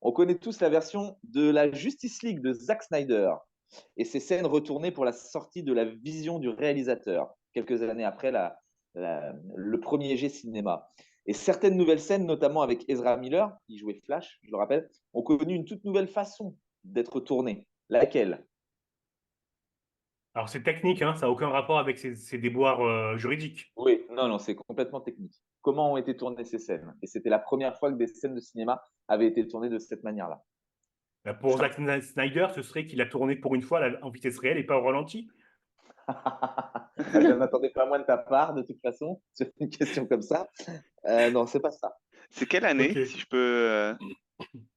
On connaît tous la version de la Justice League de Zack Snyder et ces scènes retournées pour la sortie de la vision du réalisateur, quelques années après le premier jet cinéma. Et certaines nouvelles scènes, notamment avec Ezra Miller, qui jouait Flash, je le rappelle, ont connu une toute nouvelle façon d'être tournées. Laquelle? Alors, c'est technique, hein, ça n'a aucun rapport avec ces déboires juridiques. Oui, non, non, c'est complètement technique. Comment ont été tournées ces scènes? Et c'était la première fois que des scènes de cinéma avaient été tournées de cette manière-là. Pour Zack Snyder, ce serait qu'il a tourné pour une fois en vitesse réelle et pas au ralenti. Je n'en attendais pas moins de ta part, de toute façon, sur une question comme ça. Non, c'est pas ça. C'est quelle année, Ok. si je peux.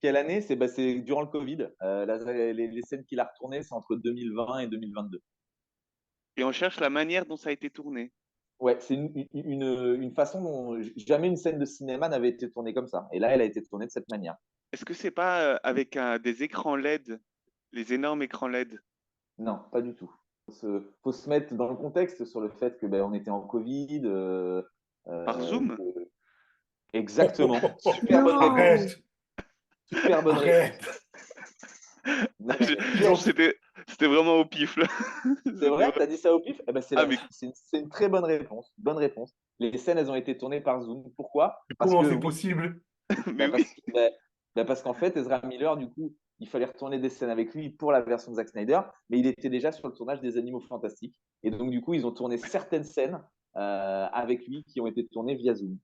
Quelle année? C'est durant le Covid. Les scènes qu'il a retournées, c'est entre 2020 et 2022. Et on cherche la manière dont ça a été tourné. Ouais, c'est une façon dont jamais une scène de cinéma n'avait été tournée comme ça. Et là, elle a été tournée de cette manière. Est-ce que c'est pas avec des écrans LED, les énormes écrans LED? Non, pas du tout. Faut se mettre dans le contexte sur le fait que on était en Covid. Par Euh, Zoom? exactement. Super bonne réponse. Arrête, Super bonne réponse. arrête. Non, mais Je pense que c'était vraiment au pif, là. c'est C'était vrai, vraiment- t'as dit ça au pif? Eh ben, Ah, mais c'est une très bonne réponse. Bonne réponse. Les scènes, elles ont été tournées par Zoom. Pourquoi? Parce Comment que c'est oui, possible? mais oui. parce qu'en fait, Ezra Miller, du coup, il fallait retourner des scènes avec lui pour la version de Zack Snyder, mais il était déjà sur le tournage des Animaux Fantastiques. Et donc, du coup, ils ont tourné certaines scènes avec lui qui ont été tournées via Zoom.